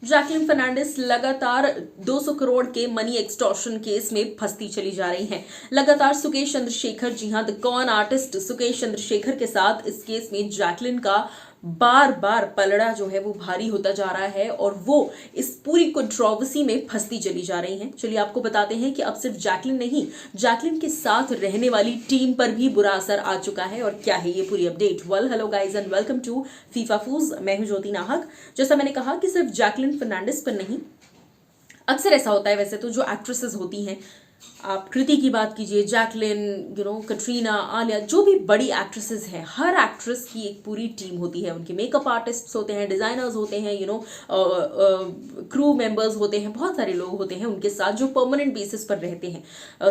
Jacqueline Fernandes लगातार 200 करोड़ के money extortion case में फंसती चली जा रही हैं। लगातार सुकेश चंद्रशेखर, जी हां, the cone artist Sukesh Chandrashekhar के साथ इस केस में जैकलिन का बार बार पलड़ा जो है वो भारी होता जा रहा है और वो इस पूरी कंट्रोवर्सी में फंसती चली जा रही हैं। चलिए आपको बताते हैं कि अब सिर्फ जैकलिन नहीं, जैकलिन के साथ रहने वाली टीम पर भी बुरा असर आ चुका है। और क्या है ये पूरी update? Well, hello guys and welcome to FIFA फूज। मैं हूं ज्योति नाहक। जैसा मैंने कहा कि सिर्फ जैकलिन फर्नांडिस पर नहीं, अक्सर ऐसा होता है वैसे तो जो एक्ट्रेसेस होती हैं, आप कृति की बात कीजिए, जैकलिन, कटरीना, आलिया, जो भी बड़ी एक्ट्रेसेस हैं, हर एक्ट्रेस की एक पूरी टीम होती है। उनके मेकअप आर्टिस्ट्स होते हैं, डिजाइनर्स होते हैं, क्रू मेंबर्स होते हैं, बहुत सारे लोग होते हैं उनके साथ जो परमानेंट बेसिस पर रहते हैं,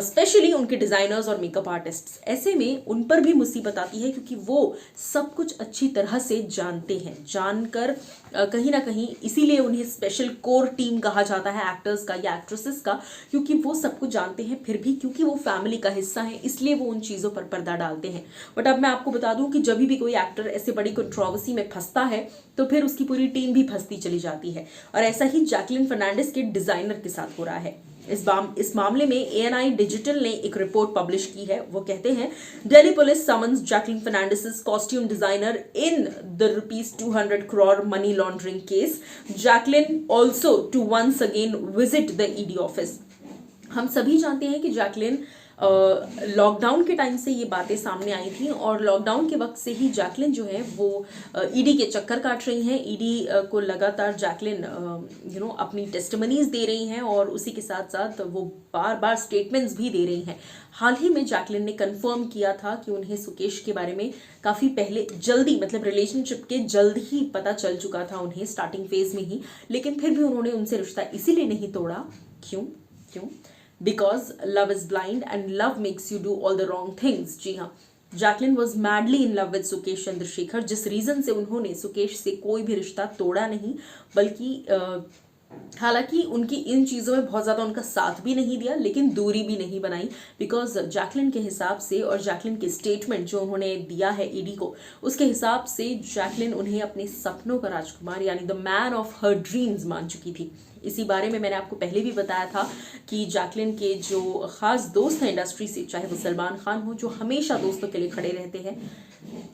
स्पेशली उनके डिजाइनर्स और मेकअप आर्टिस्ट्स। ऐसे में उन पर भी मुसीबत आती है क्योंकि वो सब कुछ अच्छी तरह से जानते हैं, जानकर कहीं ना कहीं इसीलिए उन्हें स्पेशल कोर टीम कहा जाता है एक्टर्स का या एक्ट्रेसेस का, क्योंकि वो सब कुछ जानते हैं। फिर भी क्योंकि वो फैमिली का हिस्सा है इसलिए वो उन चीज़ों पर पर्दा डालते हैं। बट अब मैं आपको बता दूं कि जब भी कोई एक्टर ऐसे बड़ी कंट्रोवर्सी में फंसता है तो फिर उसकी पूरी टीम भी फंसती चली जाती है। और ऐसा ही जैकलिन फर्नांडिस के डिजाइनर के साथ हो रहा है। इस मामले में ANI डिजिटल ने एक रिपोर्ट पब्लिश की है। वो कहते हैं, Delhi police summons Jacqueline Fernandez costume designer in the ₹200 crore money laundering case. Jacqueline also to once again visit the ED office. हम सभी जानते हैं कि जैकलिन लॉकडाउन के टाइम से ये बातें सामने आई थी और लॉकडाउन के वक्त से ही जैकलिन जो है वो ED के चक्कर काट रही हैं। ED को लगातार जैकलिन अपनी टेस्टिमनीज दे रही हैं और उसी के साथ साथ वो बार बार स्टेटमेंट्स भी दे रही हैं। हाल ही में जैकलिन ने कंफर्म किया था कि उन्हें सुकेश के बारे में काफ़ी पहले जल्दी, मतलब रिलेशनशिप के जल्द ही पता चल चुका था उन्हें, स्टार्टिंग फेज में ही। लेकिन फिर भी उन्होंने उनसे रिश्ता इसीलिए नहीं तोड़ा। क्यों? Because love is blind and love makes you do all the wrong things। जी हाँ, Jacqueline was madly in love with Sukesh Chandrashekhar, जिस रीजन से उन्होंने सुकेश से कोई भी रिश्ता तोड़ा नहीं, बल्कि हालांकि उनकी इन चीज़ों में बहुत ज़्यादा उनका साथ भी नहीं दिया लेकिन दूरी भी नहीं बनाई। बिकॉज जैकलिन के हिसाब से और जैकलिन के स्टेटमेंट जो उन्होंने दिया है ED को, उसके हिसाब से जैकलिन उन्हें अपने सपनों का राजकुमार यानी the man of her dreams मान चुकी थी। इसी बारे में मैंने आपको पहले भी बताया था कि जैकलिन के जो खास दोस्त हैं इंडस्ट्री से, चाहे वो सलमान खान हो जो हमेशा दोस्तों के लिए खड़े रहते हैं,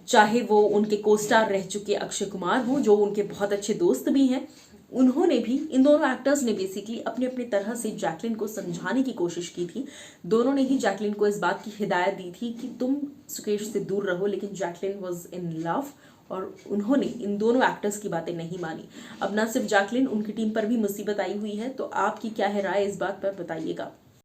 चाहे वो उनके कोस्टार रह चुके अक्षय कुमार हो जो उनके बहुत अच्छे दोस्त भी हैं, उन्होंने भी, इन दोनों एक्टर्स ने बेसिकली अपने अपने तरह से जैकलिन को समझाने की कोशिश की थी। दोनों ने ही जैकलिन को इस बात की हिदायत दी थी कि तुम सुकेश से दूर रहो, लेकिन जैकलिन वॉज इन लव और उन्होंने इन दोनों एक्टर्स की बातें नहीं मानी। अब ना सिर्फ जैकलिन, उनकी टीम पर भी मुसीबत आई हुई है। तो आपकी क्या है राय इस बात पर, बताइएगा।